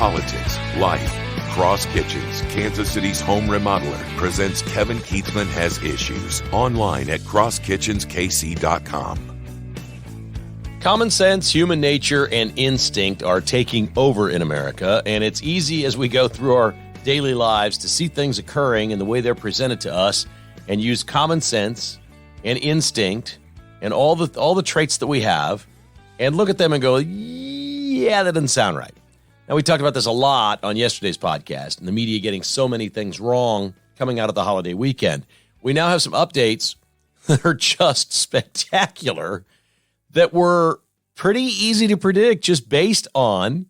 politics, life. Cross Kitchens, Kansas City's home remodeler, presents Kevin Keatsman Has Issues, online at crosskitchenskc.com. Common sense, human nature, and instinct are taking over in America, and it's easy as we go through our daily lives to see things occurring in the way they're presented to us and use common sense and instinct and all the traits that we have and look at them and go, yeah, that doesn't sound right. Now, we talked about this a lot on yesterday's podcast, and the media getting so many things wrong coming out of the holiday weekend. We now have some updates that are just spectacular that were pretty easy to predict just based on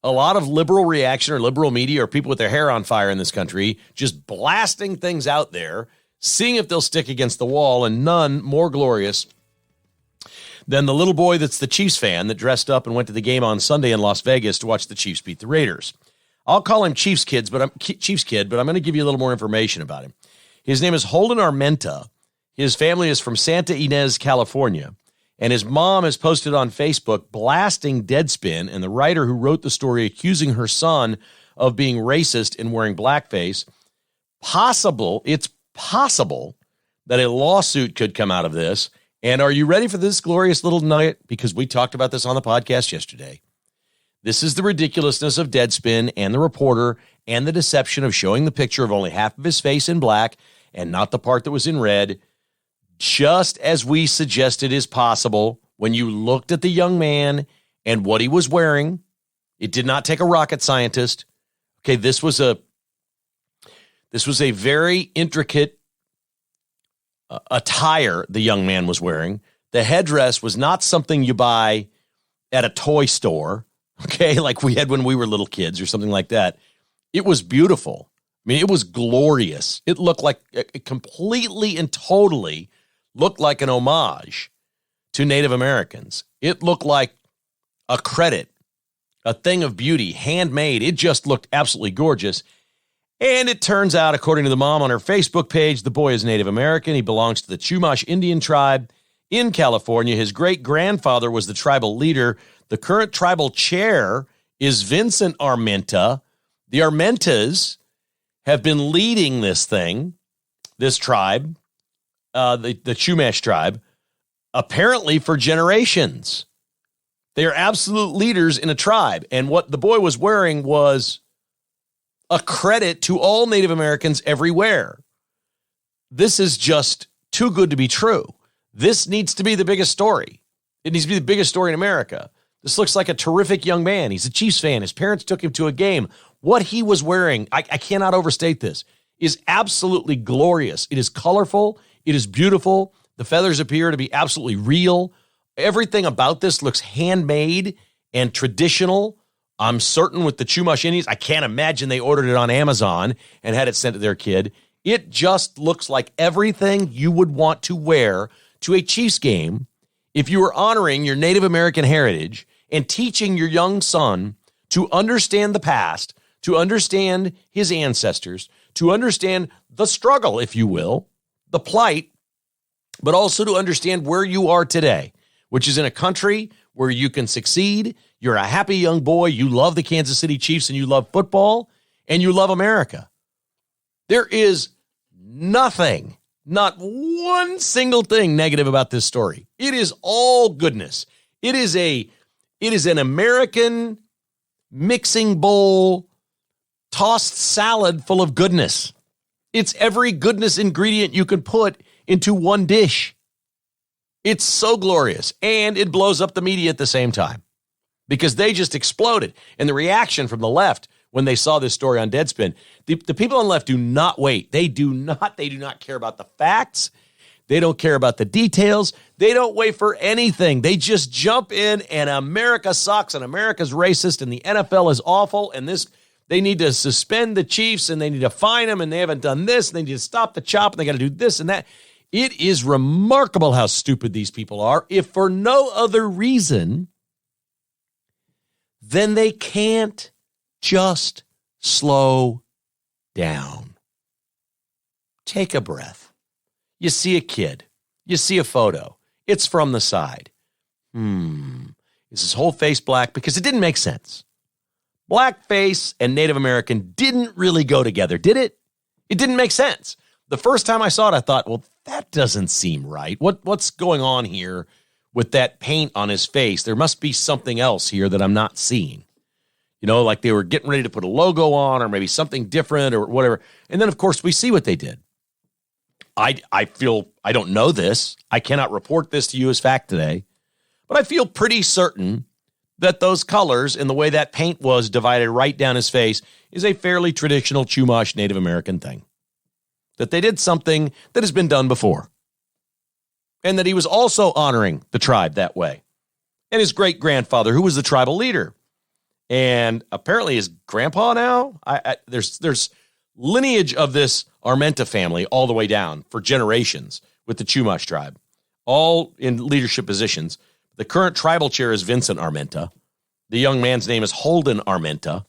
a lot of liberal reaction or liberal media or people with their hair on fire in this country just blasting things out there, seeing if they'll stick against the wall, and none more glorious than the little boy that's the Chiefs fan that dressed up and went to the game on Sunday in Las Vegas to watch the Chiefs beat the Raiders. I'll call him Chiefs kid, but I'm going to give you a little more information about him. His name is Holden Armenta. His family is from Santa Ynez, California, and his mom has posted on Facebook blasting Deadspin and the writer who wrote the story, accusing her son of being racist and wearing blackface. It's possible that a lawsuit could come out of this. And are you ready for this glorious little nugget? Because we talked about this on the podcast yesterday. This is the ridiculousness of Deadspin and the reporter and the deception of showing the picture of only half of his face in black and not the part that was in red, just as we suggested is possible when you looked at the young man and what he was wearing. It did not take a rocket scientist. Okay, this was a very intricate attire the young man was wearing. The headdress was not something you buy at a toy store, okay, like we had when we were little kids or something like that. It was beautiful. I mean, it was glorious. It looked like it completely and totally looked like an homage to Native Americans. It looked like a credit, a thing of beauty, handmade. It just looked absolutely gorgeous. And it turns out, according to the mom on her Facebook page, the boy is Native American. He belongs to the Chumash Indian tribe in California. His great-grandfather was the tribal leader. The current tribal chair is Vincent Armenta. The Armentas have been leading this tribe, the Chumash tribe, apparently for generations. They are absolute leaders in a tribe. And what the boy was wearing was a credit to all Native Americans everywhere. This is just too good to be true. This needs to be the biggest story. It needs to be the biggest story in America. This looks like a terrific young man. He's a Chiefs fan. His parents took him to a game. What he was wearing, I cannot overstate this, is absolutely glorious. It is colorful. It is beautiful. The feathers appear to be absolutely real. Everything about this looks handmade and traditional. I'm certain with the Chumash Indians, I can't imagine they ordered it on Amazon and had it sent to their kid. It just looks like everything you would want to wear to a Chiefs game if you were honoring your Native American heritage and teaching your young son to understand the past, to understand his ancestors, to understand the struggle, if you will, the plight, but also to understand where you are today, which is in a country where you can succeed. You're a happy young boy. You love the Kansas City Chiefs and you love football and you love America. There is nothing, not one single thing negative about this story. It is all goodness. It is an American mixing bowl, tossed salad full of goodness. It's every goodness ingredient you can put into one dish. It's so glorious, and it blows up the media at the same time because they just exploded. And the reaction from the left when they saw this story on Deadspin, the people on the left do not wait. They do not care about the facts. They don't care about the details. They don't wait for anything. They just jump in, and America sucks, and America's racist, and the NFL is awful, and they need to suspend the Chiefs, and they need to fine them, and they haven't done this, and they need to stop the chop, and they got to do this and that. It is remarkable how stupid these people are, if for no other reason than they can't just slow down. Take a breath. You see a kid. You see a photo. It's from the side. Is his whole face black? Because it didn't make sense. Blackface and Native American didn't really go together, did it? It didn't make sense. The first time I saw it, I thought, well, that doesn't seem right. What's going on here with that paint on his face? There must be something else here that I'm not seeing. You know, like they were getting ready to put a logo on or maybe something different or whatever. And then, of course, we see what they did. I feel, I don't know this. I cannot report this to you as fact today. But I feel pretty certain that those colors and the way that paint was divided right down his face is a fairly traditional Chumash Native American thing. That they did something that has been done before. And that he was also honoring the tribe that way. And his great-grandfather, who was the tribal leader. And apparently his grandpa now, there's lineage of this Armenta family all the way down for generations with the Chumash tribe, all in leadership positions. The current tribal chair is Vincent Armenta. The young man's name is Holden Armenta.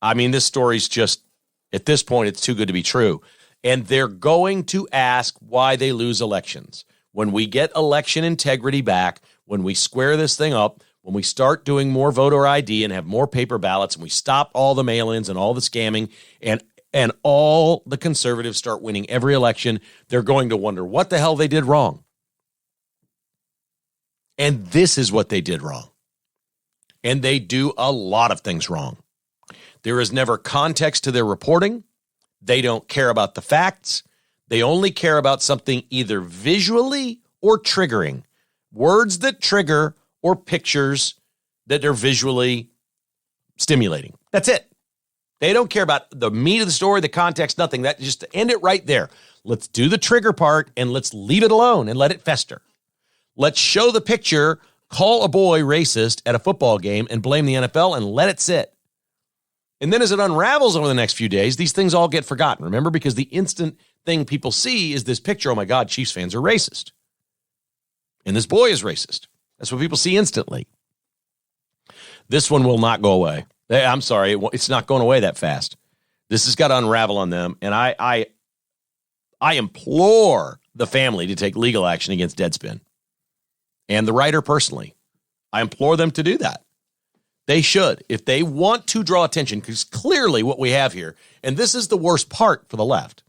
I mean, this story's just, at this point, it's too good to be true. And they're going to ask why they lose elections. When we get election integrity back, when we square this thing up, when we start doing more voter ID and have more paper ballots and we stop all the mail-ins and all the scamming and all the conservatives start winning every election, they're going to wonder what the hell they did wrong. And this is what they did wrong. And they do a lot of things wrong. There is never context to their reporting. They don't care about the facts. They only care about something either visually or triggering. Words that trigger or pictures that are visually stimulating. That's it. They don't care about the meat of the story, the context, nothing. That just to end it right there. Let's do the trigger part and let's leave it alone and let it fester. Let's show the picture, call a boy racist at a football game and blame the NFL and let it sit. And then as it unravels over the next few days, these things all get forgotten. Remember, because the instant thing people see is this picture, oh my God, Chiefs fans are racist. And this boy is racist. That's what people see instantly. This one will not go away. I'm sorry, it's not going away that fast. This has got to unravel on them. And I implore the family to take legal action against Deadspin. And the writer personally. I implore them to do that. They should. If they want to draw attention, because clearly what we have here, and this is the worst part for the left,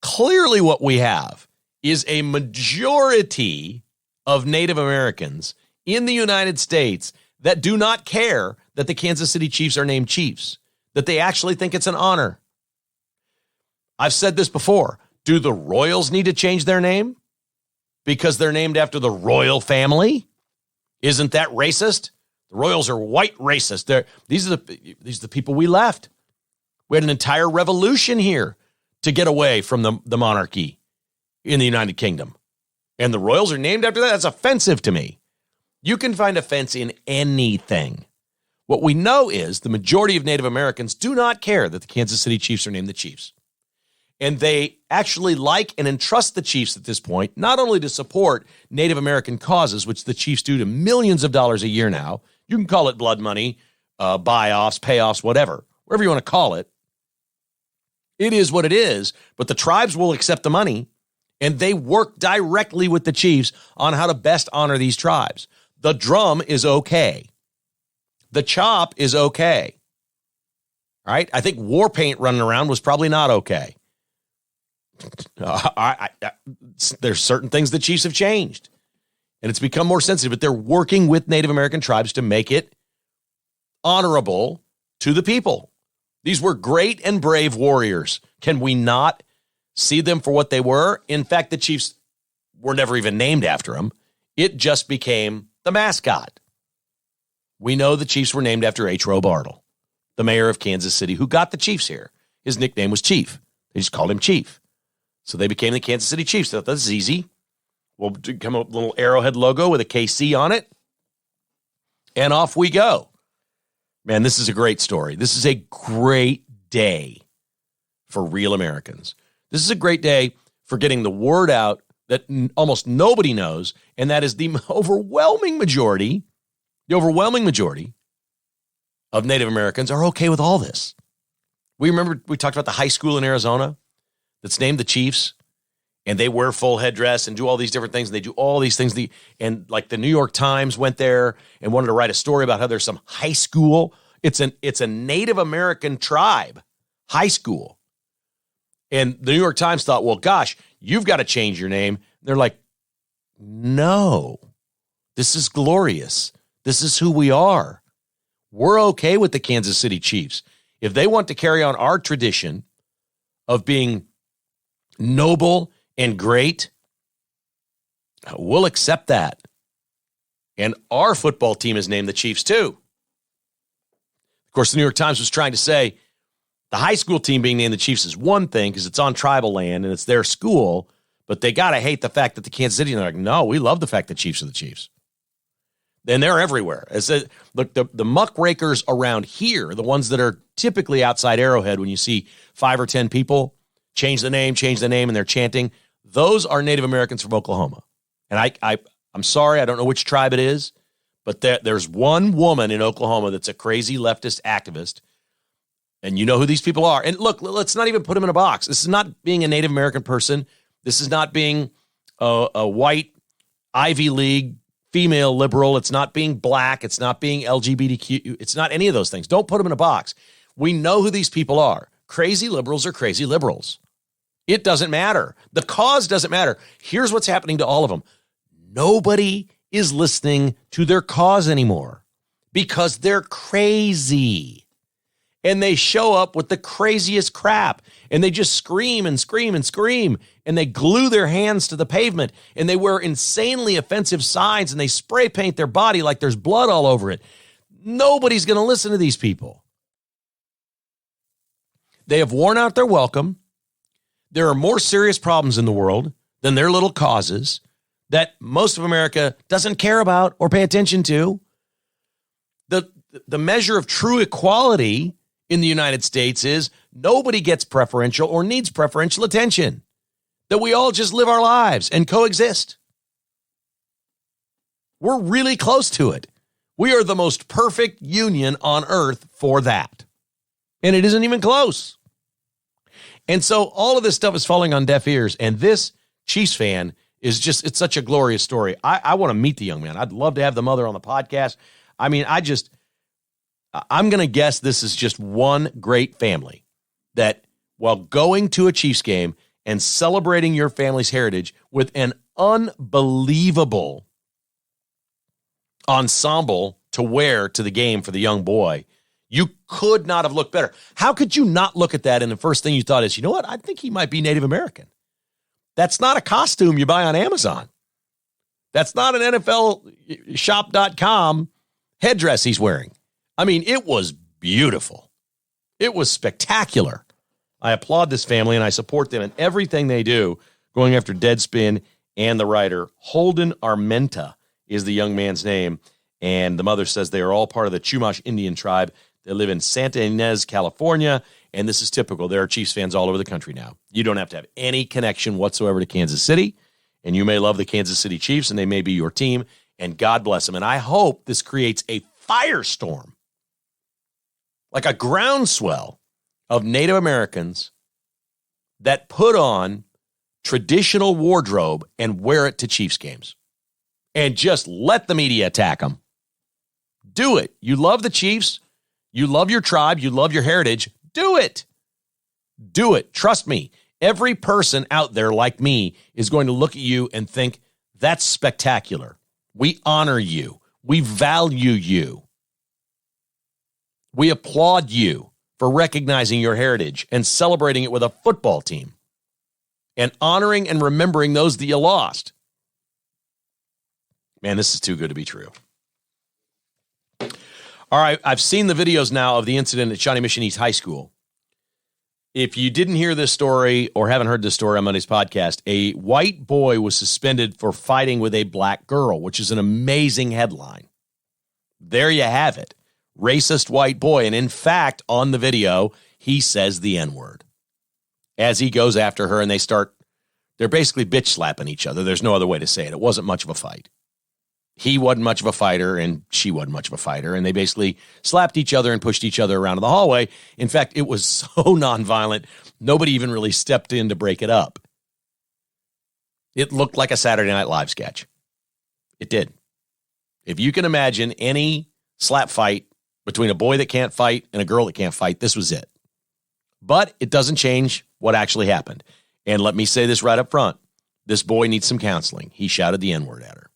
clearly what we have is a majority of Native Americans in the United States that do not care that the Kansas City Chiefs are named Chiefs, that they actually think it's an honor. I've said this before. Do the Royals need to change their name because they're named after the royal family? Isn't that racist? The Royals are white racist. These are the people we left. We had an entire revolution here to get away from the monarchy in the United Kingdom. And the Royals are named after that? That's offensive to me. You can find offense in anything. What we know is the majority of Native Americans do not care that the Kansas City Chiefs are named the Chiefs. And they actually like and entrust the Chiefs at this point, not only to support Native American causes, which the Chiefs do to millions of dollars a year now. You can call it blood money, buy-offs, payoffs, whatever you want to call it. It is what it is, but the tribes will accept the money, and they work directly with the Chiefs on how to best honor these tribes. The drum is okay. The chop is okay. All right? I think war paint running around was probably not okay. There's certain things the Chiefs have changed, and it's become more sensitive, but they're working with Native American tribes to make it honorable to the people. These were great and brave warriors. Can we not see them for what they were? In fact, the Chiefs were never even named after them. It just became the mascot. We know the Chiefs were named after H. Roe Bartle, the mayor of Kansas City, who got the Chiefs here. His nickname was Chief. They just called him Chief. So they became the Kansas City Chiefs. They thought, that's easy. We'll come up with a little arrowhead logo with a KC on it. And off we go. Man, this is a great story. This is a great day for real Americans. This is a great day for getting the word out that almost nobody knows, and that is the overwhelming majority of Native Americans are okay with all this. We talked about the high school in Arizona that's named the Chiefs, and they wear full headdress and do all these different things. And they do all these things. And like the New York Times went there and wanted to write a story about how there's some high school It's a Native American tribe, high school. And the New York Times thought, well, gosh, you've got to change your name. They're like, no, this is glorious. This is who we are. We're okay with the Kansas City Chiefs. If they want to carry on our tradition of being noble and great, we'll accept that. And our football team is named the Chiefs too. Of course, the New York Times was trying to say the high school team being named the Chiefs is one thing because it's on tribal land and it's their school, but they got to hate the fact that the Kansas City, and they're like, no, we love the fact that Chiefs are the Chiefs. Then they're everywhere. Look, the muckrakers around here, the ones that are typically outside Arrowhead when you see 5 or 10 people change the name, and they're chanting, those are Native Americans from Oklahoma. And I'm sorry, I don't know which tribe it is, but there's one woman in Oklahoma that's a crazy leftist activist. And you know who these people are. And look, let's not even put them in a box. This is not being a Native American person. This is not being a white Ivy League female liberal. It's not being black. It's not being LGBTQ. It's not any of those things. Don't put them in a box. We know who these people are. Crazy liberals are crazy liberals. It doesn't matter. The cause doesn't matter. Here's what's happening to all of them. Nobody is listening to their cause anymore because they're crazy. And they show up with the craziest crap. And they just scream and scream and scream. And they glue their hands to the pavement. And they wear insanely offensive signs. And they spray paint their body like there's blood all over it. Nobody's going to listen to these people. They have worn out their welcome. There are more serious problems in the world than their little causes that most of America doesn't care about or pay attention to. The measure of true equality in the United States is nobody gets preferential or needs preferential attention, that we all just live our lives and coexist. We're really close to it. We are the most perfect union on earth for that. And it isn't even close. And so all of this stuff is falling on deaf ears. And this Chiefs fan is just, it's such a glorious story. I want to meet the young man. I'd love to have the mother on the podcast. I mean, I'm going to guess this is just one great family that while going to a Chiefs game and celebrating your family's heritage with an unbelievable ensemble to wear to the game for the young boy, you could not have looked better. How could you not look at that and the first thing you thought is, you know what? I think he might be Native American. That's not a costume you buy on Amazon. That's not an NFL shop.com headdress he's wearing. I mean, it was beautiful. It was spectacular. I applaud this family and I support them in everything they do, going after Deadspin and the writer. Holden Armenta is the young man's name. And the mother says they are all part of the Chumash Indian tribe. They live in Santa Ynez, California. And this is typical. There are Chiefs fans all over the country now. You don't have to have any connection whatsoever to Kansas City. And you may love the Kansas City Chiefs and they may be your team. And God bless them. And I hope this creates a firestorm, like a groundswell of Native Americans that put on traditional wardrobe and wear it to Chiefs games. And just let the media attack them. Do it. You love the Chiefs. You love your tribe. You love your heritage. Do it. Do it. Trust me. Every person out there like me is going to look at you and think, that's spectacular. We honor you. We value you. We applaud you for recognizing your heritage and celebrating it with a football team and honoring and remembering those that you lost. Man, this is too good to be true. All right, I've seen the videos now of the incident at Shawnee Mission East High School. If you didn't hear this story or haven't heard this story on Monday's podcast, a white boy was suspended for fighting with a black girl, which is an amazing headline. There you have it. Racist white boy. And in fact, on the video, he says the N-word as he goes after her and they're basically bitch slapping each other. There's no other way to say it. It wasn't much of a fight. He wasn't much of a fighter and she wasn't much of a fighter. And they basically slapped each other and pushed each other around in the hallway. In fact, it was so nonviolent, nobody even really stepped in to break it up. It looked like a Saturday Night Live sketch. It did. If you can imagine any slap fight between a boy that can't fight and a girl that can't fight. This was it. But it doesn't change what actually happened. And let me say this right up front. This boy needs some counseling. He shouted the N-word at her.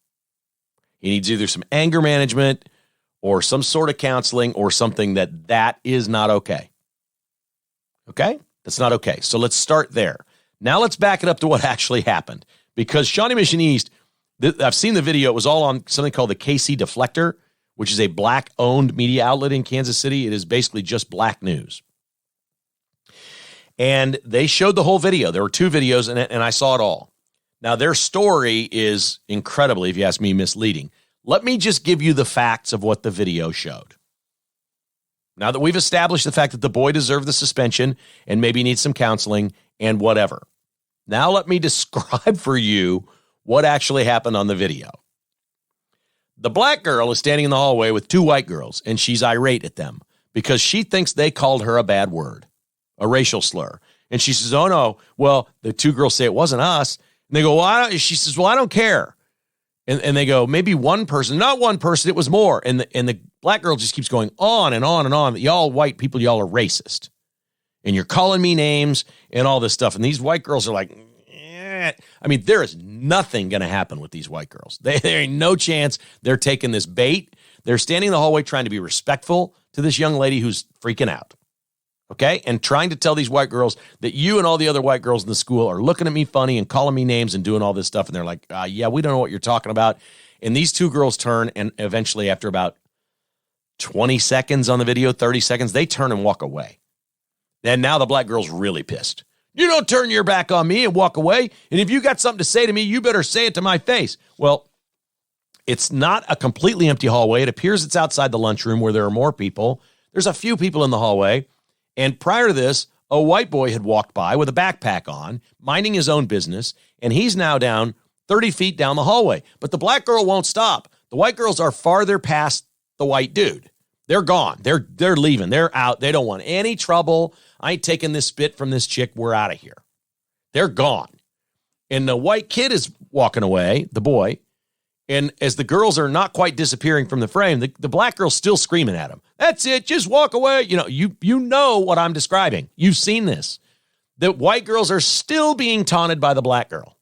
He needs either some anger management or some sort of counseling or something that is not okay. Okay? That's not okay. So let's start there. Now let's back it up to what actually happened. Because Shawnee Mission East, I've seen the video. It was all on something called the KC Deflector, which is a black-owned media outlet in Kansas City. It is basically just black news. And they showed the whole video. There were 2 videos, and I saw it all. Now, their story is incredibly, if you ask me, misleading. Let me just give you the facts of what the video showed. Now that we've established the fact that the boy deserved the suspension and maybe needs some counseling and whatever. Now let me describe for you what actually happened on the video. The black girl is standing in the hallway with 2 white girls, and she's irate at them because she thinks they called her a bad word, a racial slur. And she says, oh, no. Well, the 2 girls say it wasn't us. And they go, well, she says, well, I don't care. And they go, maybe one person, not one person, it was more. And the black girl just keeps going on and on and on. Y'all white people, y'all are racist. And you're calling me names and all this stuff. And these white girls are like, eh. I mean, there is nothing going to happen with these white girls. There ain't no chance they're taking this bait. They're standing in the hallway trying to be respectful to this young lady who's freaking out. Okay? And trying to tell these white girls that you and all the other white girls in the school are looking at me funny and calling me names and doing all this stuff. And they're like, yeah, we don't know what you're talking about. And these 2 girls turn, and eventually after about 20 seconds on the video, 30 seconds, they turn and walk away. And now the black girl's really pissed. You don't turn your back on me and walk away. And if you got something to say to me, you better say it to my face. Well, it's not a completely empty hallway. It appears it's outside the lunchroom where there are more people. There's a few people in the hallway. And prior to this, a white boy had walked by with a backpack on, minding his own business, and he's now down 30 feet down the hallway. But the black girl won't stop. The white girls are farther past the white dude. They're gone. They're leaving. They're out. They don't want any trouble. I ain't taking this spit from this chick. We're out of here. They're gone. And the white kid is walking away, the boy, and as the girls are not quite disappearing from the frame, the black girl's still screaming at him. That's it. Just walk away. You know what I'm describing. You've seen this. The white girls are still being taunted by the black girl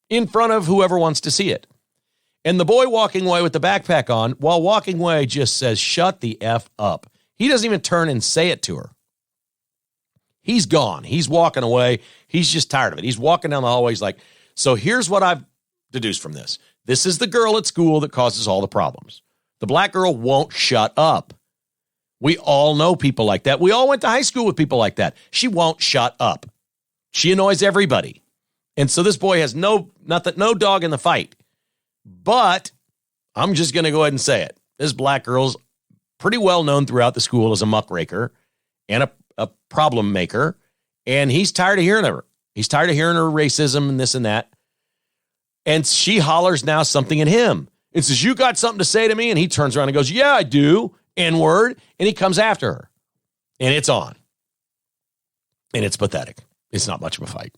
in front of whoever wants to see it. And the boy walking away with the backpack on, while walking away, just says, shut the F up. He doesn't even turn and say it to her. He's gone. He's walking away. He's just tired of it. He's walking down the hallway. He's like, so here's what I've deduced from this. This is the girl at school that causes all the problems. The black girl won't shut up. We all know people like that. We all went to high school with people like that. She won't shut up. She annoys everybody. And so this boy has no dog in the fight. But I'm just going to go ahead and say it. This black girl's pretty well known throughout the school as a muckraker and a problem maker. And he's tired of hearing her. He's tired of hearing her racism and this and that. And she hollers now something at him. It says, you got something to say to me? And he turns around and goes, yeah, I do. N-word. And he comes after her. And it's on. And it's pathetic. It's not much of a fight.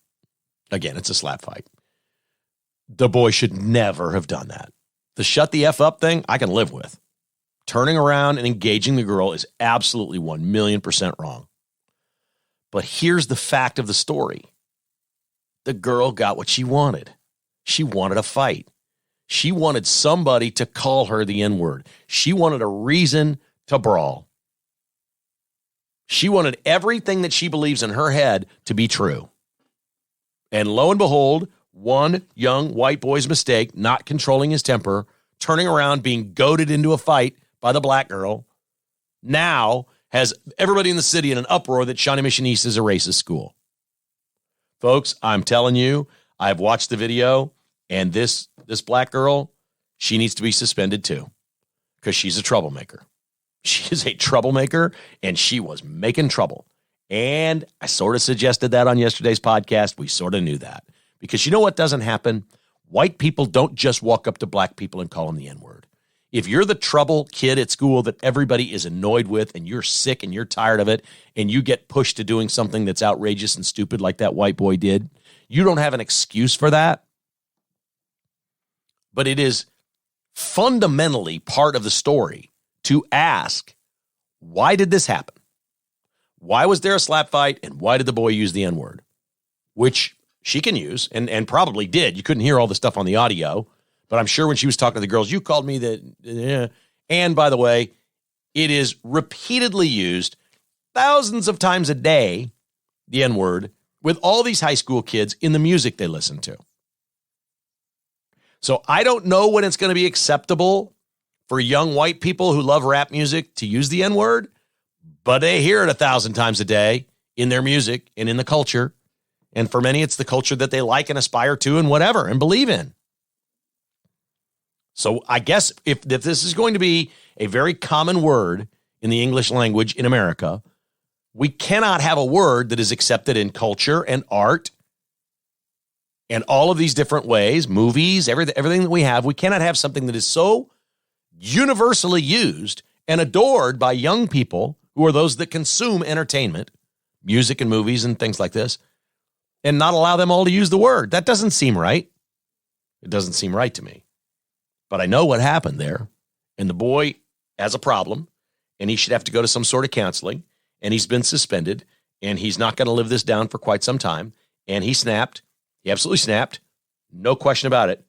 Again, it's a slap fight. The boy should never have done that. The shut the F up thing, I can live with. Turning around and engaging the girl is absolutely 1,000,000% wrong. But here's the fact of the story. The girl got what she wanted. She wanted a fight. She wanted somebody to call her the N-word. She wanted a reason to brawl. She wanted everything that she believes in her head to be true. And lo and behold, one young white boy's mistake, not controlling his temper, turning around, being goaded into a fight by the black girl, now has everybody in the city in an uproar that Shawnee Mission East is a racist school. Folks, I'm telling you, I've watched the video, and this black girl, she needs to be suspended too, because she's a troublemaker. She is a troublemaker, and she was making trouble. And I sort of suggested that on yesterday's podcast. We sort of knew that. Because you know what doesn't happen? White people don't just walk up to black people and call them the N-word. If you're the trouble kid at school that everybody is annoyed with and you're sick and you're tired of it and you get pushed to doing something that's outrageous and stupid like that white boy did, you don't have an excuse for that. But it is fundamentally part of the story to ask, Why did this happen? Why was there a slap fight, and why did the boy use the N-word? Which she can use, and probably did. You couldn't hear all the stuff on the audio, but I'm sure when she was talking to the girls, you called me that. And by the way, it is repeatedly used thousands of times a day, the N-word, with all these high school kids in the music they listen to. So I don't know when it's going to be acceptable for young white people who love rap music to use the N-word, but they hear it 1,000 times a day in their music and in the culture. And for many, it's the culture that they like and aspire to and whatever and believe in. So I guess if this is going to be a very common word in the English language in America, we cannot have a word that is accepted in culture and art and all of these different ways, movies, everything that we have. We cannot have something that is so universally used and adored by young people who are those that consume entertainment, music and movies and things like this, and not allow them all to use the word. That doesn't seem right. It doesn't seem right to me. But I know what happened there, and the boy has a problem, and he should have to go to some sort of counseling, and he's been suspended, and he's not going to live this down for quite some time, and he snapped. He absolutely snapped. No question about it.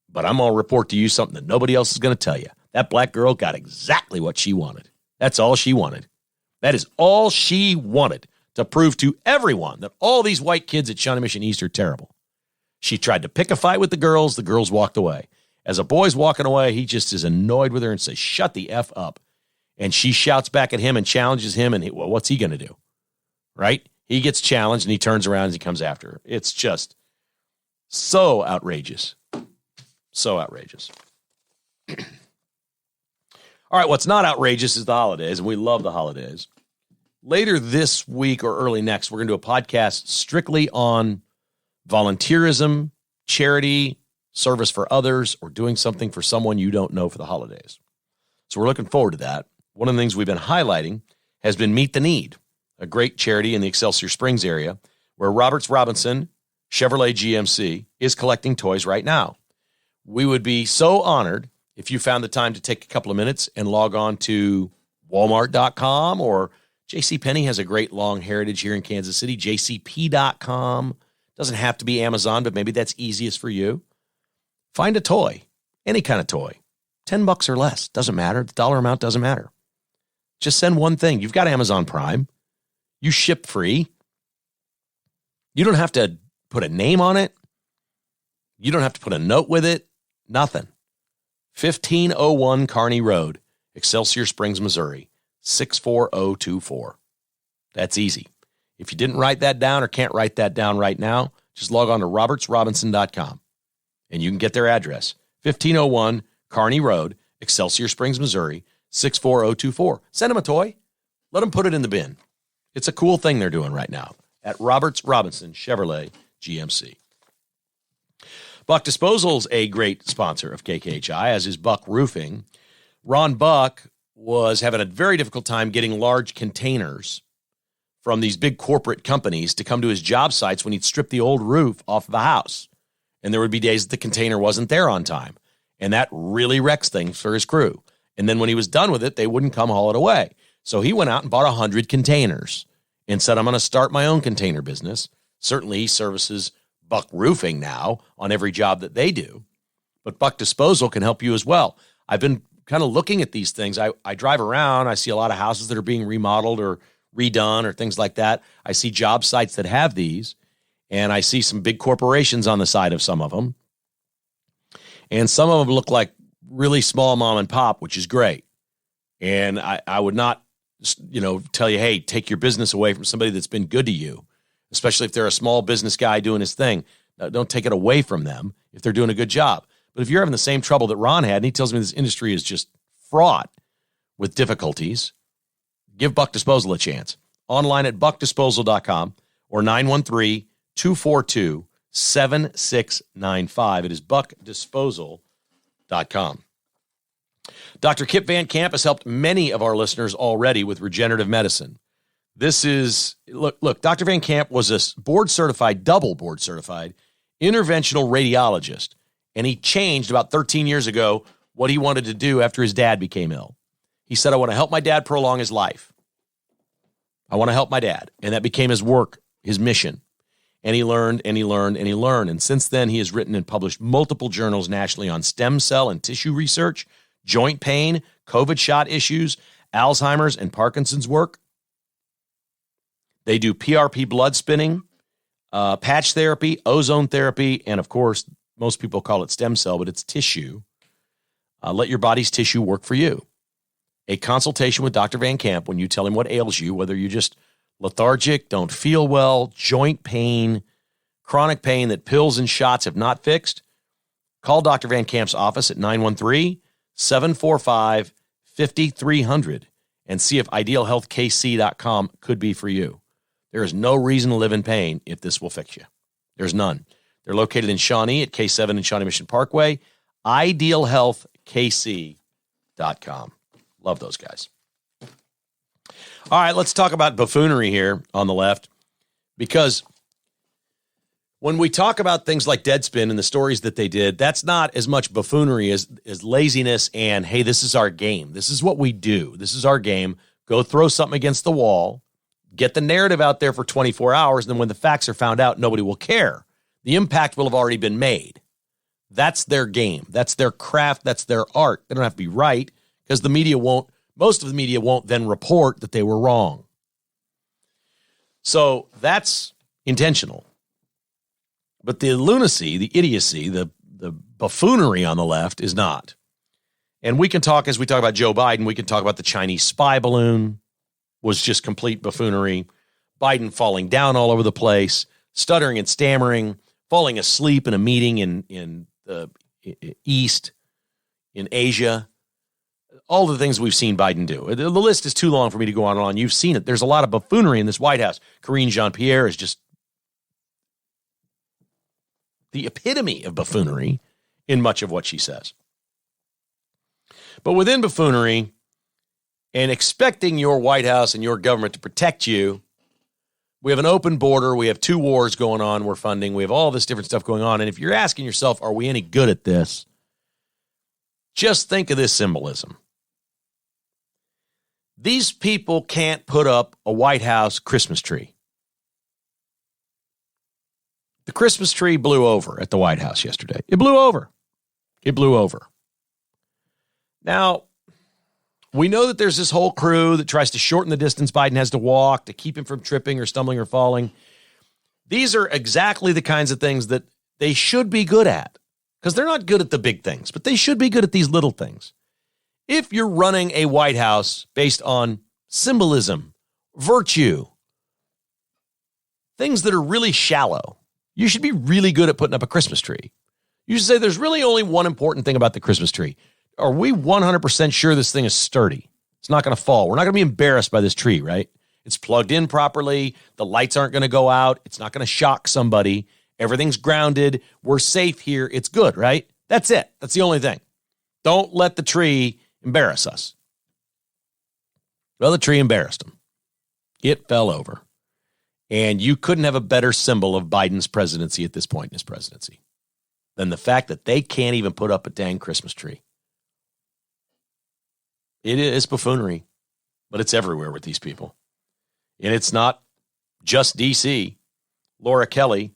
But I'm going to report to you something that nobody else is going to tell you. That black girl got exactly what she wanted. That's all she wanted. That is all she wanted, to prove to everyone that all these white kids at Shawnee Mission East are terrible. She tried to pick a fight with the girls. The girls walked away. As a boy's walking away, he just is annoyed with her and says, "Shut the F up." And she shouts back at him and challenges him. And well, what's he going to do? Right? He gets challenged and he turns around and he comes after her. It's just so outrageous. So outrageous. All right, what's not outrageous is the holidays, and we love the holidays. Later this week or early next, we're going to do a podcast strictly on volunteerism, charity, service for others, or doing something for someone you don't know for the holidays. So we're looking forward to that. One of the things we've been highlighting has been Meet the Need, a great charity in the Excelsior Springs area where Roberts Robinson Chevrolet GMC is collecting toys right now. We would be so honored if you found the time to take a couple of minutes and log on to Walmart.com, or JCPenney has a great long heritage here in Kansas City, jcp.com. Doesn't have to be Amazon, but maybe that's easiest for you. Find a toy, any kind of toy, $10 or less, doesn't matter. The dollar amount doesn't matter. Just send one thing. You've got Amazon Prime. You ship free. You don't have to put a name on it. You don't have to put a note with it. Nothing. 1501 Kearney Road, Excelsior Springs, Missouri, 64024. That's easy. If you didn't write that down or can't write that down right now, just log on to robertsrobinson.com and you can get their address. 1501 Kearney Road, Excelsior Springs, Missouri, 64024. Send them a toy. Let them put it in the bin. It's a cool thing they're doing right now at Roberts Robinson Chevrolet GMC. Buck Disposal's a great sponsor of KKHI, as is Buck Roofing. Ron Buck was having a very difficult time getting large containers from these big corporate companies to come to his job sites when he'd strip the old roof off of a house. And there would be days that the container wasn't there on time. And that really wrecks things for his crew. And then when he was done with it, they wouldn't come haul it away. So he went out and bought 100 containers and said, I'm going to start my own container business. Certainly he services Buck Roofing now on every job that they do. But Buck Disposal can help you as well. I've been kind of looking at these things. I drive around. I see a lot of houses that are being remodeled or redone or things like that. I see job sites that have these. And I see some big corporations on the side of some of them. And some of them look like really small mom and pop, which is great. And I would not, tell you, hey, take your business away from somebody that's been good to you, especially if they're a small business guy doing his thing. Don't take it away from them if they're doing a good job. But if you're having the same trouble that Ron had, and he tells me this industry is just fraught with difficulties, give Buck Disposal a chance. Online at buckdisposal.com or 913-242-7695. It is buckdisposal.com. Dr. Kip Van Camp has helped many of our listeners already with regenerative medicine. This is, look, Dr. Van Camp was a double board certified interventional radiologist, and he changed about 13 years ago what he wanted to do after his dad became ill. He said, I want to help my dad prolong his life. I want to help my dad. And that became his work, his mission. And he learned and he learned and he learned. And since then, he has written and published multiple journals nationally on stem cell and tissue research, joint pain, COVID shot issues, Alzheimer's and Parkinson's work. They do PRP blood spinning, patch therapy, ozone therapy, and of course, most people call it stem cell, but it's tissue. Let your body's tissue work for you. A consultation with Dr. Van Camp when you tell him what ails you, whether you're just lethargic, don't feel well, joint pain, chronic pain that pills and shots have not fixed. Call Dr. Van Camp's office at 913-745-5300 and see if idealhealthkc.com could be for you. There is no reason to live in pain if this will fix you. There's none. They're located in Shawnee at K7 and Shawnee Mission Parkway. idealhealthkc.com. Love those guys. All right, let's talk about buffoonery here on the left, because when we talk about things like Deadspin and the stories that they did, that's not as much buffoonery as laziness and, hey, this is our game. This is what we do. This is our game. Go throw something against the wall, get the narrative out there for 24 hours, and then when the facts are found out, nobody will care. The impact will have already been made. That's their game. That's their craft. That's their art. They don't have to be right because the media won't. Most of the media won't then report that they were wrong. So that's intentional. But the lunacy, the idiocy, the buffoonery on the left is not. And we can talk, as we talk about Joe Biden, we can talk about the Chinese spy balloon was just complete buffoonery. Biden falling down all over the place, stuttering and stammering, falling asleep in a meeting in the East, in Asia. All the things we've seen Biden do. The list is too long for me to go on and on. You've seen it. There's a lot of buffoonery in this White House. Karine Jean-Pierre is just the epitome of buffoonery in much of what she says. But within buffoonery and expecting your White House and your government to protect you, we have an open border. We have 2 wars going on. We're funding. We have all this different stuff going on. And if you're asking yourself, are we any good at this? Just think of this symbolism. These people can't put up a White House Christmas tree. The Christmas tree blew over at the White House yesterday. It blew over. It blew over. Now, we know that there's this whole crew that tries to shorten the distance Biden has to walk to keep him from tripping or stumbling or falling. These are exactly the kinds of things that they should be good at, because they're not good at the big things, but they should be good at these little things. If you're running a White House based on symbolism, virtue, things that are really shallow, you should be really good at putting up a Christmas tree. You should say there's really only one important thing about the Christmas tree. Are we 100% sure this thing is sturdy? It's not going to fall. We're not going to be embarrassed by this tree, right? It's plugged in properly. The lights aren't going to go out. It's not going to shock somebody. Everything's grounded. We're safe here. It's good, right? That's it. That's the only thing. Don't let the tree embarrass us. Well, the tree embarrassed them. It fell over. And you couldn't have a better symbol of Biden's presidency at this point in his presidency than the fact that they can't even put up a dang Christmas tree. It is buffoonery, but it's everywhere with these people. And it's not just D.C. Laura Kelly,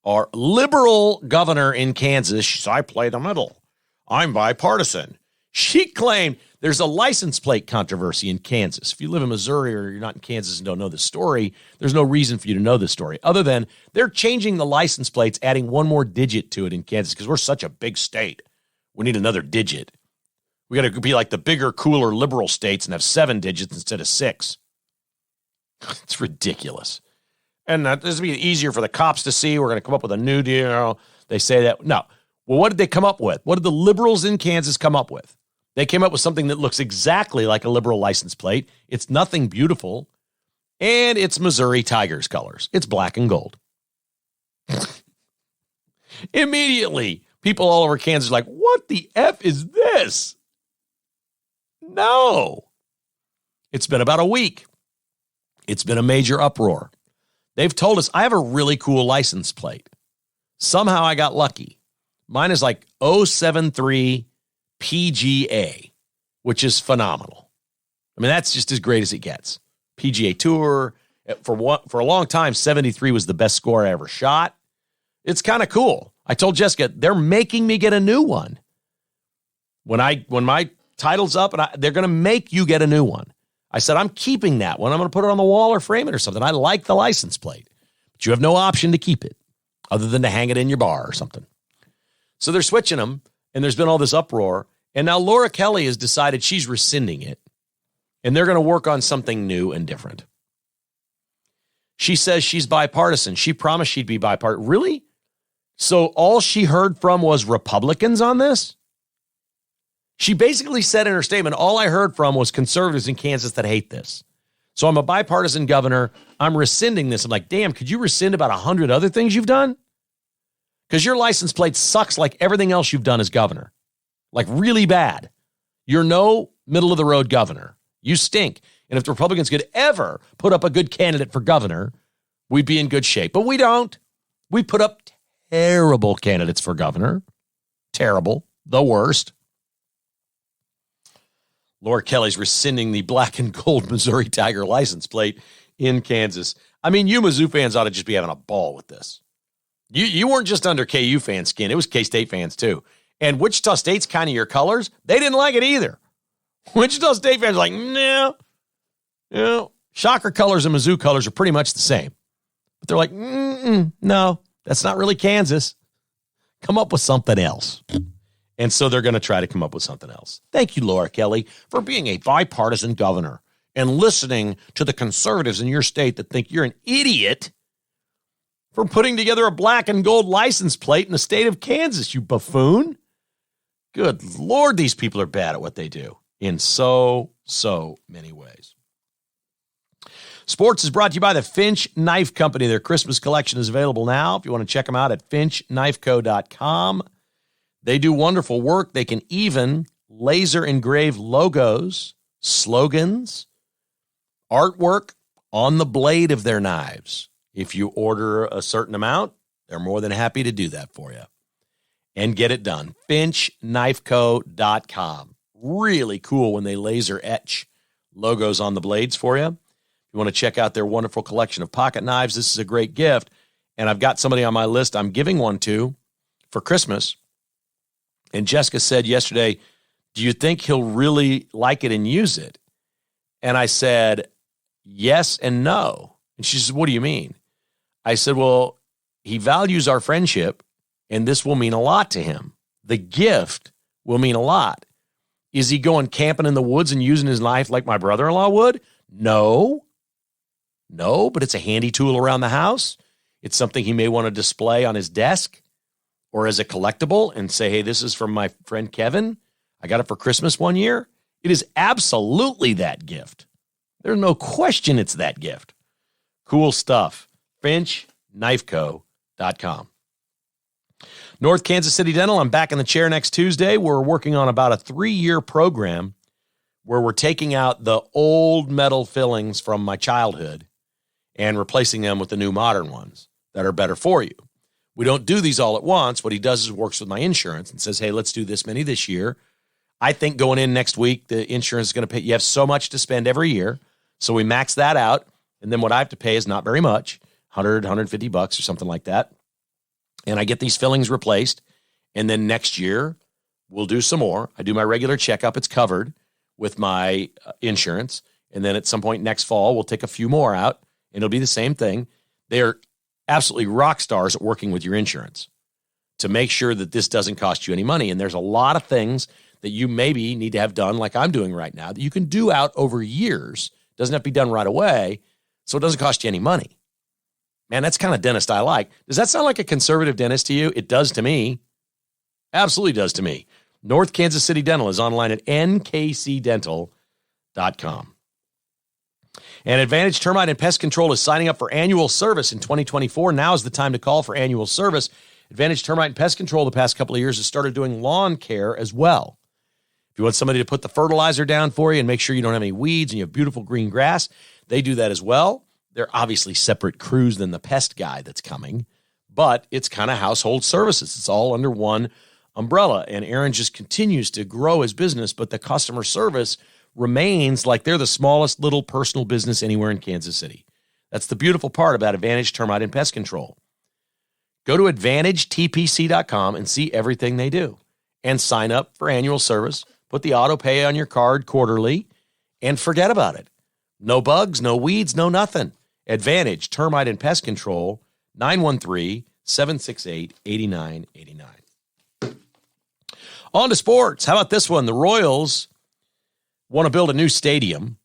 our liberal governor in Kansas, I play the middle. I'm bipartisan. She claimed there's a license plate controversy in Kansas. If you live in Missouri or you're not in Kansas and don't know this story, there's no reason for you to know this story other than they're changing the license plates, adding one more digit to it in Kansas because we're such a big state. We need another digit. We got to be like the bigger, cooler liberal states and have 7 digits instead of 6. It's ridiculous. And this will be easier for the cops to see. We're going to come up with a new deal. They say that. No. Well, what did they come up with? What did the liberals in Kansas come up with? They came up with something that looks exactly like a liberal license plate. It's nothing beautiful. And it's Missouri Tigers colors. It's black and gold. Immediately, people all over Kansas are like, what the F is this? No. It's been about a week. It's been a major uproar. They've told us, I have a really cool license plate. Somehow I got lucky. Mine is like 073 PGA, which is phenomenal. I mean, that's just as great as it gets. PGA Tour, for a long time, 73 was the best score I ever shot. It's kind of cool. I told Jessica, they're making me get a new one. When my title's up, they're going to make you get a new one. I said, I'm keeping that one. I'm going to put it on the wall or frame it or something. I like the license plate. But you have no option to keep it other than to hang it in your bar or something. So they're switching them, and there's been all this uproar. And now Laura Kelly has decided she's rescinding it, and they're going to work on something new and different. She says she's bipartisan. She promised she'd be bipartisan. Really? So all she heard from was Republicans on this? She basically said in her statement, all I heard from was conservatives in Kansas that hate this. So I'm a bipartisan governor. I'm rescinding this. I'm like, damn, could you rescind about 100 other things you've done? Because your license plate sucks like everything else you've done as governor. Like really bad. You're no middle-of-the-road governor. You stink. And if the Republicans could ever put up a good candidate for governor, we'd be in good shape. But we don't. We put up terrible candidates for governor. Terrible. The worst. Laura Kelly's rescinding the black and gold Missouri Tiger license plate in Kansas. I mean, you Mizzou fans ought to just be having a ball with this. You weren't just under KU fan skin. It was K-State fans, too. And Wichita State's kind of your colors. They didn't like it either. Wichita State fans are like, no. Shocker colors and Mizzou colors are pretty much the same. But they're like, no, that's not really Kansas. Come up with something else. And so they're going to try to come up with something else. Thank you, Laura Kelly, for being a bipartisan governor and listening to the conservatives in your state that think you're an idiot for putting together a black and gold license plate in the state of Kansas, you buffoon. Good Lord, these people are bad at what they do in so many ways. Sports is brought to you by the Finch Knife Company. Their Christmas collection is available now. If you want to check them out at finchknifeco.com. They do wonderful work. They can even laser engrave logos, slogans, artwork on the blade of their knives. If you order a certain amount, they're more than happy to do that for you and get it done. finchknifeco.com. Really cool when they laser etch logos on the blades for you. If you want to check out their wonderful collection of pocket knives, this is a great gift. And I've got somebody on my list I'm giving one to for Christmas. And Jessica said yesterday, do you think he'll really like it and use it? And I said, yes and no. And she said, what do you mean? I said, well, he values our friendship, and this will mean a lot to him. The gift will mean a lot. Is he going camping in the woods and using his knife like my brother-in-law would? No, but it's a handy tool around the house. It's something he may want to display on his desk or as a collectible and say, hey, this is from my friend Kevin. I got it for Christmas one year. It is absolutely that gift. There's no question it's that gift. Cool stuff. finchknifeco.com. North Kansas City Dental, I'm back in the chair next Tuesday. We're working on about a 3-year program where we're taking out the old metal fillings from my childhood and replacing them with the new modern ones that are better for you. We don't do these all at once. What he does is works with my insurance and says, hey, let's do this many this year. I think going in next week, the insurance is going to pay. You have so much to spend every year. So we max that out. And then what I have to pay is not very much, $100, $150 or something like that. And I get these fillings replaced. And then next year, we'll do some more. I do my regular checkup. It's covered with my insurance. And then at some point next fall, we'll take a few more out. And it'll be the same thing. They're absolutely rock stars at working with your insurance to make sure that this doesn't cost you any money. And there's a lot of things that you maybe need to have done like I'm doing right now that you can do out over years. It doesn't have to be done right away, so it doesn't cost you any money. Man, that's kind of dentist I like. Does that sound like a conservative dentist to you? It does to me. Absolutely does to me. North Kansas City Dental is online at nkcdental.com. And Advantage Termite and Pest Control is signing up for annual service in 2024. Now is the time to call for annual service. Advantage Termite and Pest Control the past couple of years has started doing lawn care as well. If you want somebody to put the fertilizer down for you and make sure you don't have any weeds and you have beautiful green grass, they do that as well. They're obviously separate crews than the pest guy that's coming, but it's kind of household services. It's all under one umbrella. And Aaron just continues to grow his business, but the customer service remains like they're the smallest little personal business anywhere in Kansas City. That's the beautiful part about Advantage Termite and Pest Control. Go to AdvantageTPC.com and see everything they do. And sign up for annual service. Put the auto pay on your card quarterly and forget about it. No bugs, no weeds, no nothing. Advantage Termite and Pest Control, 913-768-8989. On to sports. How about this one? The Royals want to build a new stadium,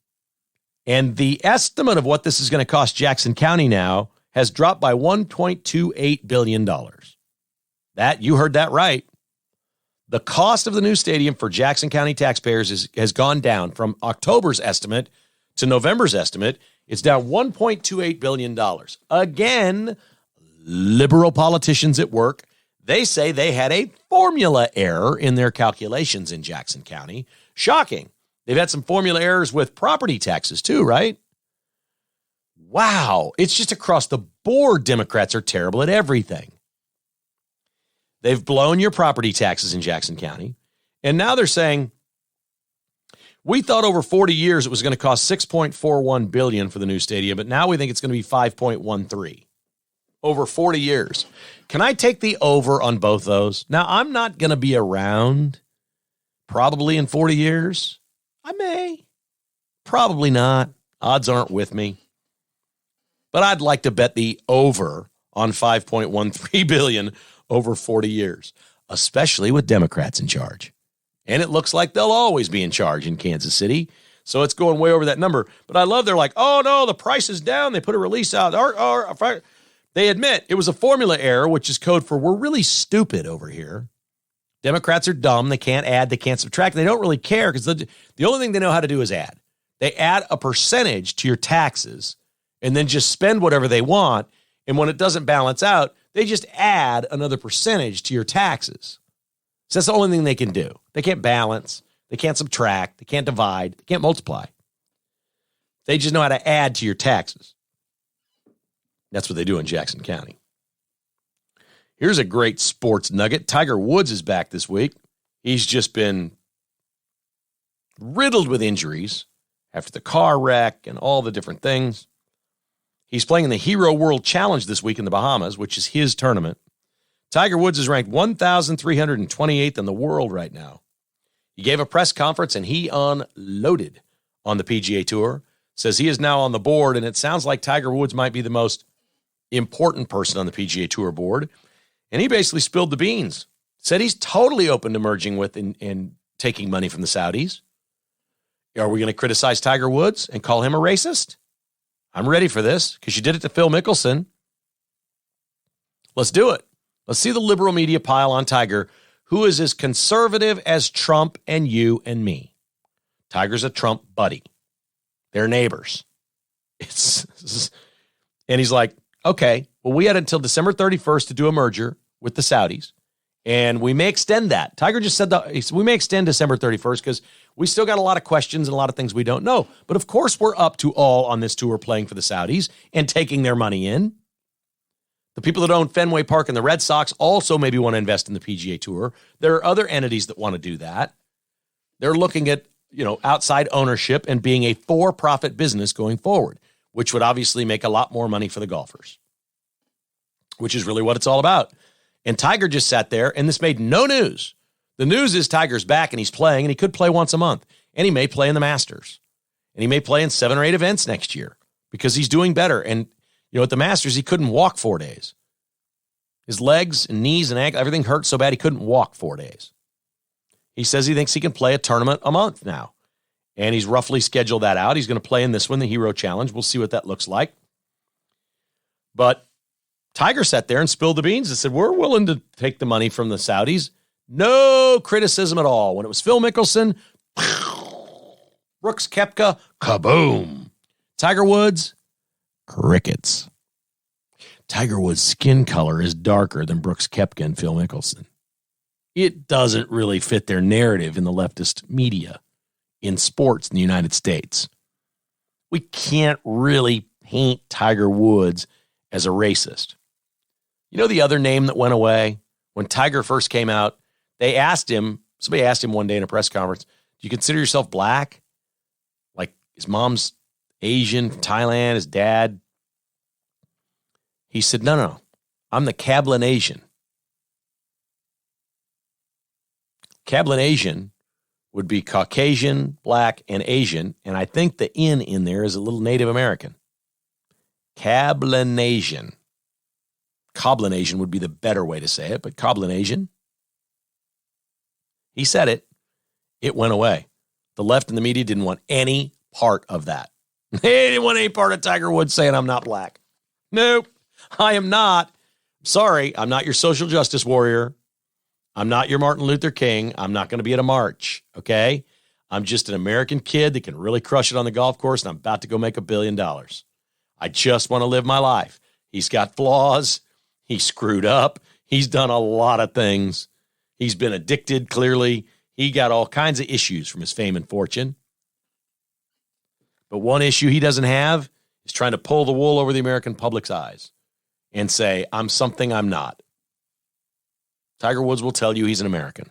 and the estimate of what this is going to cost Jackson County now has dropped by $1.28 billion. You heard that right. The cost of the new stadium for Jackson County taxpayers has gone down from October's estimate to November's estimate. It's down $1.28 billion. Again, liberal politicians at work. They say they had a formula error in their calculations in Jackson County. Shocking. They've had some formula errors with property taxes too, right? Wow. It's just across the board. Democrats are terrible at everything. They've blown your property taxes in Jackson County. And now they're saying, we thought over 40 years it was going to cost $6.41 billion for the new stadium, but now we think it's going to be $5.13 over 40 years. Can I take the over on both those? Now, I'm not going to be around probably in 40 years. I may. Probably not. Odds aren't with me. But I'd like to bet the over on $5.13 billion over 40 years, especially with Democrats in charge. And it looks like they'll always be in charge in Kansas City. So it's going way over that number. But I love they're like, oh, no, the price is down. They put a release out. They admit it was a formula error, which is code for we're really stupid over here. Democrats are dumb. They can't add. They can't subtract. They don't really care because the only thing they know how to do is add. They add a percentage to your taxes and then just spend whatever they want. And when it doesn't balance out, they just add another percentage to your taxes. So that's the only thing they can do. They can't balance. They can't subtract. They can't divide. They can't multiply. They just know how to add to your taxes. That's what they do in Jackson County. Here's a great sports nugget. Tiger Woods is back this week. He's just been riddled with injuries after the car wreck and all the different things. He's playing in the Hero World Challenge this week in the Bahamas, which is his tournament. Tiger Woods is ranked 1,328th in the world right now. He gave a press conference and he unloaded on the PGA Tour. Says he is now on the board, and it sounds like Tiger Woods might be the most important person on the PGA Tour board. And he basically spilled the beans. Said he's totally open to merging with and taking money from the Saudis. Are we going to criticize Tiger Woods and call him a racist? I'm ready for this because you did it to Phil Mickelson. Let's do it. Let's see the liberal media pile on Tiger, who is as conservative as Trump and you and me. Tiger's a Trump buddy. They're neighbors. And he's like, okay, well, we had until December 31st to do a merger with the Saudis, and we may extend that. Tiger just said that we may extend December 31st because we still got a lot of questions and a lot of things we don't know. But of course, we're up to all on this tour playing for the Saudis and taking their money in. The people that own Fenway Park and the Red Sox also maybe want to invest in the PGA Tour. There are other entities that want to do that. They're looking at, outside ownership and being a for-profit business going forward, which would obviously make a lot more money for the golfers, which is really what it's all about. And Tiger just sat there, and this made no news. The news is Tiger's back, and he's playing, and he could play once a month, and he may play in the Masters, and he may play in 7 or 8 events next year because he's doing better. And, at the Masters, he couldn't walk 4 days. His legs and knees and ankle, everything hurt so bad he couldn't walk 4 days. He says he thinks he can play a tournament a month now. And he's roughly scheduled that out. He's going to play in this one, the Hero Challenge. We'll see what that looks like. But Tiger sat there and spilled the beans and said, we're willing to take the money from the Saudis. No criticism at all. When it was Phil Mickelson, Brooks Koepka, kaboom. Tiger Woods, crickets. Tiger Woods' skin color is darker than Brooks Koepka and Phil Mickelson. It doesn't really fit their narrative in the leftist media in sports in the United States. We can't really paint Tiger Woods as a racist. The other name that went away when Tiger first came out, somebody asked him one day in a press conference, do you consider yourself black? His mom's Asian from Thailand, his dad. He said, no, I'm the Cablinasian. Cablinasian would be Caucasian, Black, and Asian, and I think the N in there is a little Native American. Cablinasian. Cablinasian would be the better way to say it, but Cablinasian. He said it. It went away. The left and the media didn't want any part of that. They didn't want any part of Tiger Woods saying I'm not black. Nope, I am not. Sorry, I'm not your social justice warrior. I'm not your Martin Luther King. I'm not going to be at a march, okay? I'm just an American kid that can really crush it on the golf course, and I'm about to go make $1 billion. I just want to live my life. He's got flaws. He screwed up. He's done a lot of things. He's been addicted, clearly. He got all kinds of issues from his fame and fortune. But one issue he doesn't have is trying to pull the wool over the American public's eyes and say, I'm something I'm not. Tiger Woods will tell you he's an American.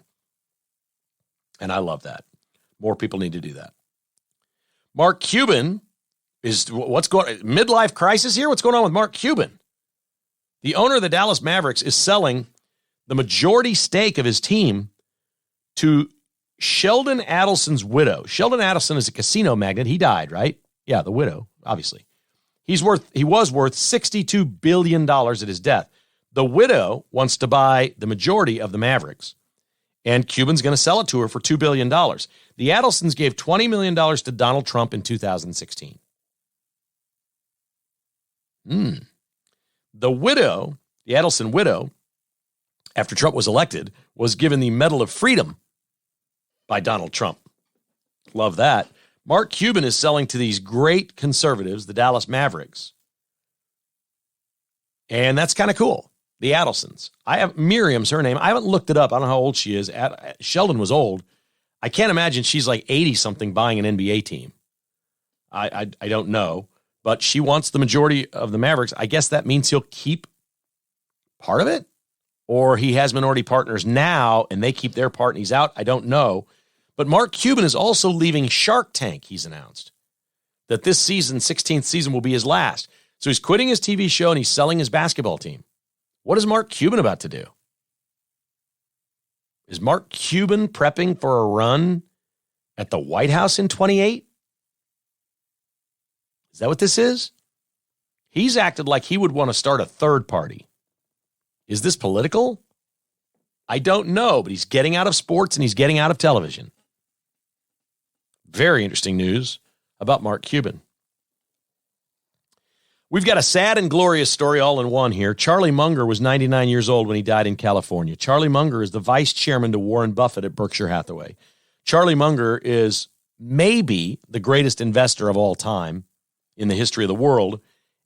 And I love that. More people need to do that. Mark Cuban is, what's going on? Midlife crisis here? What's going on with Mark Cuban? The owner of the Dallas Mavericks is selling the majority stake of his team to Sheldon Adelson's widow. Sheldon Adelson is a casino magnate. He died, right? Yeah, the widow, obviously. He was worth $62 billion at his death. The widow wants to buy the majority of the Mavericks, and Cuban's going to sell it to her for $2 billion. The Adelsons gave $20 million to Donald Trump in 2016. The widow, the Adelson widow, after Trump was elected, was given the Medal of Freedom by Donald Trump. Love that. Mark Cuban is selling to these great conservatives, the Dallas Mavericks. And that's kind of cool. The Adelsons. Miriam's her name. I haven't looked it up. I don't know how old she is. Sheldon was old. I can't imagine she's like 80-something buying an NBA team. I don't know. But she wants the majority of the Mavericks. I guess that means he'll keep part of it? Or he has minority partners now, and they keep their part and he's out? I don't know. But Mark Cuban is also leaving Shark Tank, he's announced. That this season, 16th season, will be his last. So he's quitting his TV show and he's selling his basketball team. What is Mark Cuban about to do? Is Mark Cuban prepping for a run at the White House in 28? Is that what this is? He's acted like he would want to start a third party. Is this political? I don't know, but he's getting out of sports and he's getting out of television. Very interesting news about Mark Cuban. We've got a sad and glorious story all in one here. Charlie Munger was 99 years old when he died in California. Charlie Munger is the vice chairman to Warren Buffett at Berkshire Hathaway. Charlie Munger is maybe the greatest investor of all time in the history of the world.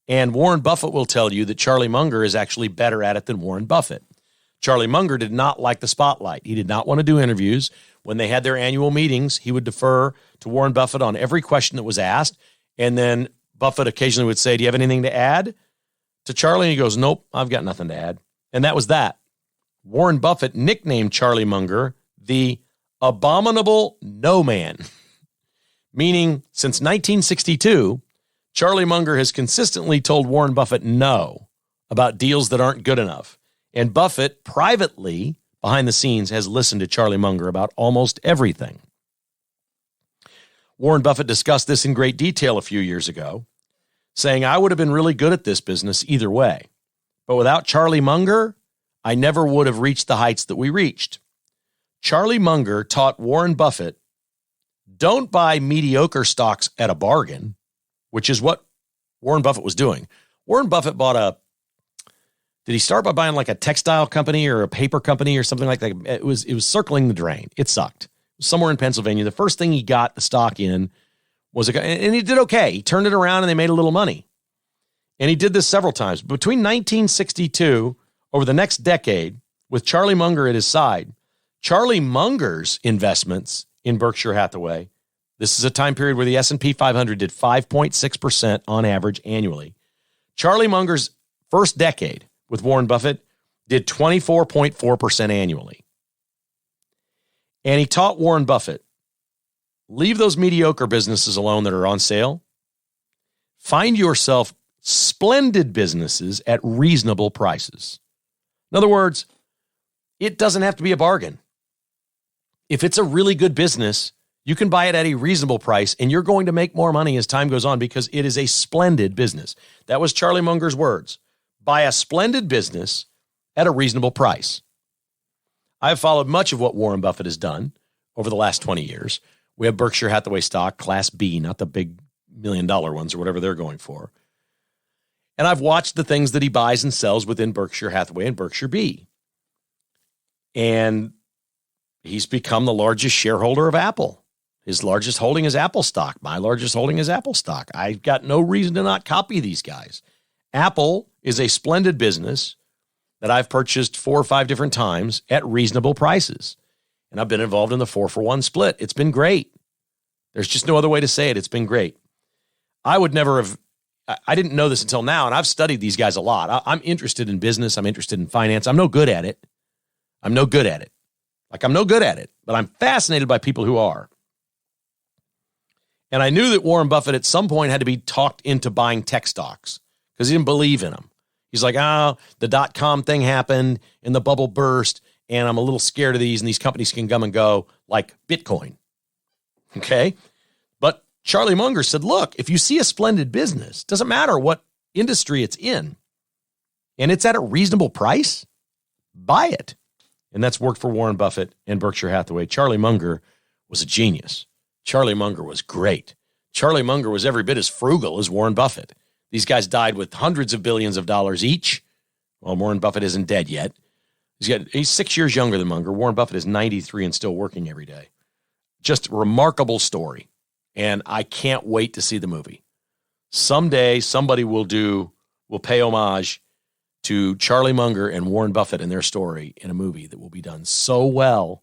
And Warren Buffett will tell you that Charlie Munger is actually better at it than Warren Buffett. Charlie Munger did not like the spotlight. He did not want to do interviews. When they had their annual meetings, he would defer to Warren Buffett on every question that was asked. And then Buffett occasionally would say, do you have anything to add to Charlie? And he goes, nope, I've got nothing to add. And that was that. Warren Buffett nicknamed Charlie Munger the abominable no man, meaning since 1962, Charlie Munger has consistently told Warren Buffett no about deals that aren't good enough. And Buffett privately, behind the scenes, has listened to Charlie Munger about almost everything. Warren Buffett discussed this in great detail a few years ago, saying, I would have been really good at this business either way. But without Charlie Munger, I never would have reached the heights that we reached. Charlie Munger taught Warren Buffett, don't buy mediocre stocks at a bargain, which is what Warren Buffett was doing. Warren Buffett bought did he start by buying like a textile company or a paper company or something like that? It was circling the drain. It sucked. Somewhere in Pennsylvania. The first thing he got the stock in was and he did okay. He turned it around and they made a little money. And he did this several times. Between 1962, over the next decade, with Charlie Munger at his side, Charlie Munger's investments in Berkshire Hathaway, this is a time period where the S&P 500 did 5.6% on average annually. Charlie Munger's first decade with Warren Buffett did 24.4% annually. And he taught Warren Buffett, Leave those mediocre businesses alone that are on sale. Find yourself splendid businesses at reasonable prices. In other words, it doesn't have to be a bargain. If it's a really good business, you can buy it at a reasonable price, and you're going to make more money as time goes on because it is a splendid business. That was Charlie Munger's words. Buy a splendid business at a reasonable price. I've followed much of what Warren Buffett has done over the last 20 years. We have Berkshire Hathaway stock, Class B, not the big $1 million ones or whatever they're going for. And I've watched the things that he buys and sells within Berkshire Hathaway and Berkshire B. And he's become the largest shareholder of Apple. His largest holding is Apple stock. My largest holding is Apple stock. I've got no reason to not copy these guys. Apple is a splendid business that I've purchased 4 or 5 different times at reasonable prices. And I've been involved in the 4-for-1 split. It's been great. There's just no other way to say it. It's been great. I didn't know this until now, and I've studied these guys a lot. I'm interested in business. I'm interested in finance. I'm no good at it. I'm no good at it, but I'm fascinated by people who are. And I knew that Warren Buffett at some point had to be talked into buying tech stocks because he didn't believe in them. He's like, the dot-com thing happened and the bubble burst, and I'm a little scared of these, and these companies can come and go like Bitcoin. Okay? But Charlie Munger said, look, if you see a splendid business, doesn't matter what industry it's in, and it's at a reasonable price, buy it. And that's worked for Warren Buffett and Berkshire Hathaway. Charlie Munger was a genius. Charlie Munger was great. Charlie Munger was every bit as frugal as Warren Buffett. These guys died with hundreds of billions of dollars each. Well, Warren Buffett isn't dead yet. He's 6 years younger than Munger. Warren Buffett is 93 and still working every day. Just a remarkable story. And I can't wait to see the movie. Someday somebody will pay homage to Charlie Munger and Warren Buffett and their story in a movie that will be done so well,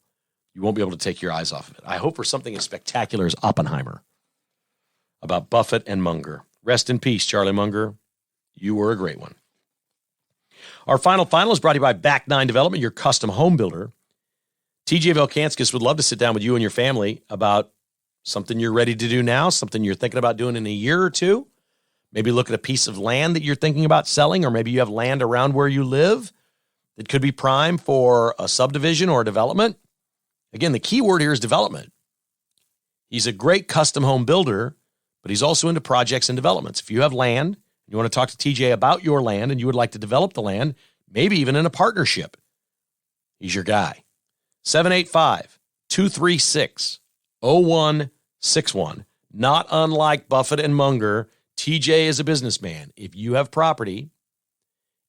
you won't be able to take your eyes off of it. I hope for something as spectacular as Oppenheimer about Buffett and Munger. Rest in peace, Charlie Munger. You were a great one. Our final is brought to you by Back 9 Development, your custom home builder. TJ Velkanskis would love to sit down with you and your family about something you're ready to do now, something you're thinking about doing in a year or two. Maybe look at a piece of land that you're thinking about selling, or maybe you have land around where you live that could be prime for a subdivision or a development. Again, the key word here is development. He's a great custom home builder, but he's also into projects and developments. If you have land, you want to talk to TJ about your land, and you would like to develop the land, maybe even in a partnership, he's your guy. 785-236-0161. Not unlike Buffett and Munger, TJ is a businessman. If you have property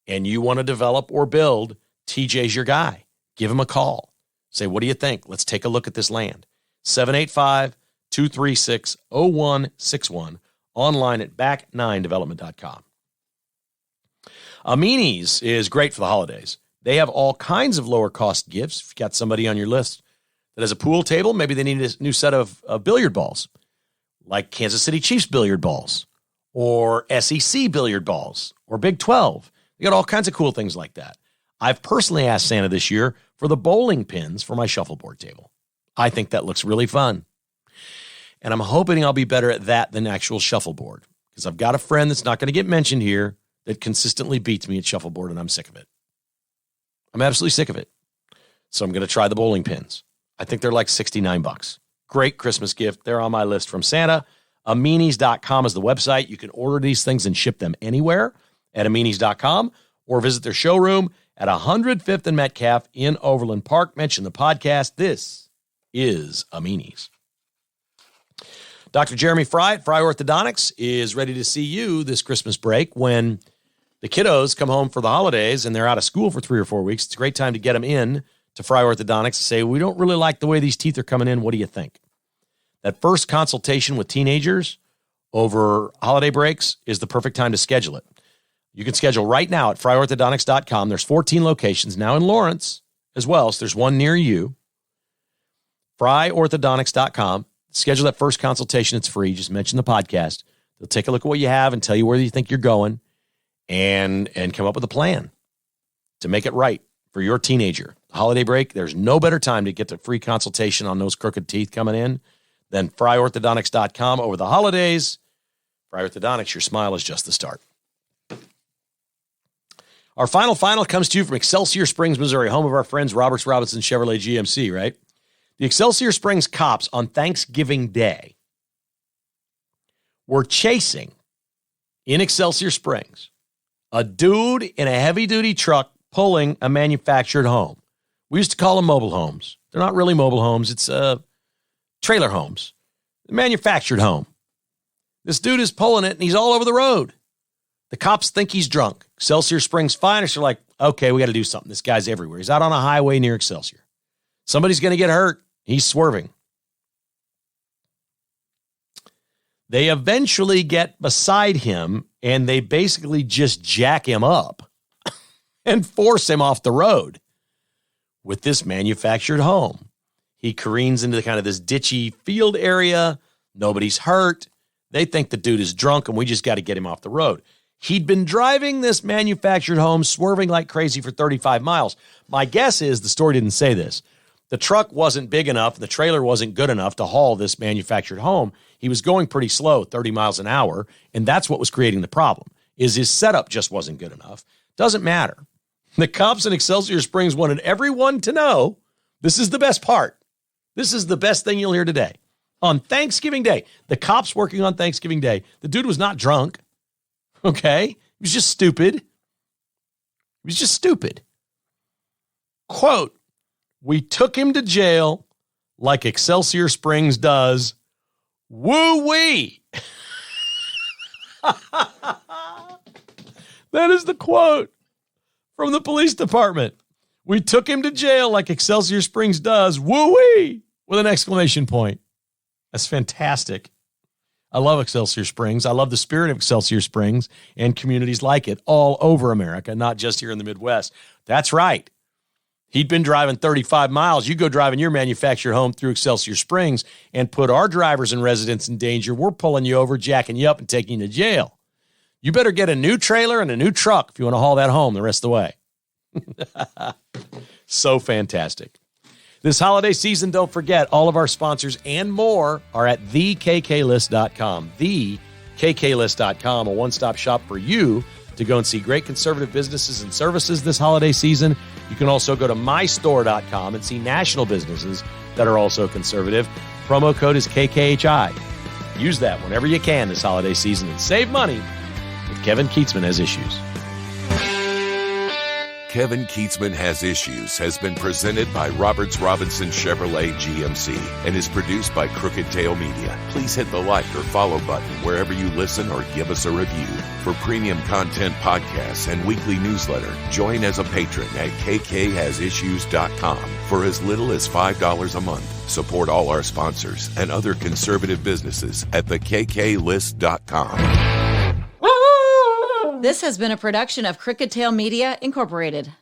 and you want to develop or build, TJ's your guy. Give him a call. Say, what do you think? Let's take a look at this land. 785-236-0161. Online at back9development.com. Amini's is great for the holidays. They have all kinds of lower cost gifts. If you've got somebody on your list that has a pool table, maybe they need a new set of billiard balls, like Kansas City Chiefs billiard balls, or SEC billiard balls, or Big 12. They got all kinds of cool things like that. I've personally asked Santa this year for the bowling pins for my shuffleboard table. I think that looks really fun. And I'm hoping I'll be better at that than actual shuffleboard, because I've got a friend that's not going to get mentioned here that consistently beats me at shuffleboard, and I'm sick of it. I'm absolutely sick of it. So I'm going to try the bowling pins. I think they're like $69. Great Christmas gift. They're on my list from Santa. Aminis.com is the website. You can order these things and ship them anywhere at Aminis.com, or visit their showroom at 105th and Metcalf in Overland Park. Mention the podcast. This is Aminis. Dr. Jeremy Fry at Fry Orthodontics is ready to see you this Christmas break when the kiddos come home for the holidays and they're out of school for 3 or 4 weeks. It's a great time to get them in to Fry Orthodontics and say, we don't really like the way these teeth are coming in. What do you think? That first consultation with teenagers over holiday breaks is the perfect time to schedule it. You can schedule right now at fryorthodontics.com. There's 14 locations now in Lawrence as well, so there's one near you. Fryorthodontics.com. Schedule that first consultation. It's free. Just mention the podcast. They'll take a look at what you have and tell you where you think you're going and come up with a plan to make it right for your teenager. Holiday break, there's no better time to get the free consultation on those crooked teeth coming in than fryorthodontics.com over the holidays. Fry Orthodontics, your smile is just the start. Our final comes to you from Excelsior Springs, Missouri, home of our friends Roberts Robinson Chevrolet GMC, right? The Excelsior Springs cops on Thanksgiving Day were chasing in Excelsior Springs a dude in a heavy-duty truck pulling a manufactured home. We used to call them mobile homes. They're not really mobile homes. It's trailer homes, manufactured home. This dude is pulling it, and he's all over the road. The cops think he's drunk. Excelsior Springs finest are like, okay, we got to do something. This guy's everywhere. He's out on a highway near Excelsior. Somebody's going to get hurt. He's swerving. They eventually get beside him, and they basically just jack him up and force him off the road with this manufactured home. He careens into kind of this ditchy field area. Nobody's hurt. They think the dude is drunk, and we just got to get him off the road. He'd been driving this manufactured home, swerving like crazy for 35 miles. My guess is the story didn't say this. The truck wasn't big enough, and the trailer wasn't good enough to haul this manufactured home. He was going pretty slow, 30 miles an hour, and that's what was creating the problem, is his setup just wasn't good enough. Doesn't matter. The cops in Excelsior Springs wanted everyone to know, this is the best part. This is the best thing you'll hear today. On Thanksgiving Day, the cops working on Thanksgiving Day, the dude was not drunk, okay? He was just stupid. Quote, we took him to jail like Excelsior Springs does. Woo-wee. That is the quote from the police department. We took him to jail like Excelsior Springs does. Woo-wee. With an exclamation point. That's fantastic. I love Excelsior Springs. I love the spirit of Excelsior Springs and communities like it all over America, not just here in the Midwest. That's right. He'd been driving 35 miles. You go driving your manufactured home through Excelsior Springs and put our drivers and residents in danger. We're pulling you over, jacking you up, and taking you to jail. You better get a new trailer and a new truck if you want to haul that home the rest of the way. So fantastic. This holiday season, don't forget, all of our sponsors and more are at thekklist.com. Thekklist.com, a one-stop shop for you to go and see great conservative businesses and services this holiday season. You can also go to mystore.com and see national businesses that are also conservative. Promo code is KKHI. Use that whenever you can this holiday season and save money with Kevin Keatsman Has Issues. Kevin Keatsman Has Issues has been presented by Roberts Robinson Chevrolet GMC and is produced by Crooked Tail Media. Please hit the like or follow button wherever you listen or give us a review. For premium content podcasts and weekly newsletter, join as a patron at kkhasissues.com for as little as $5 a month. Support all our sponsors and other conservative businesses at thekklist.com. This has been a production of Crooked Tail Media, Incorporated.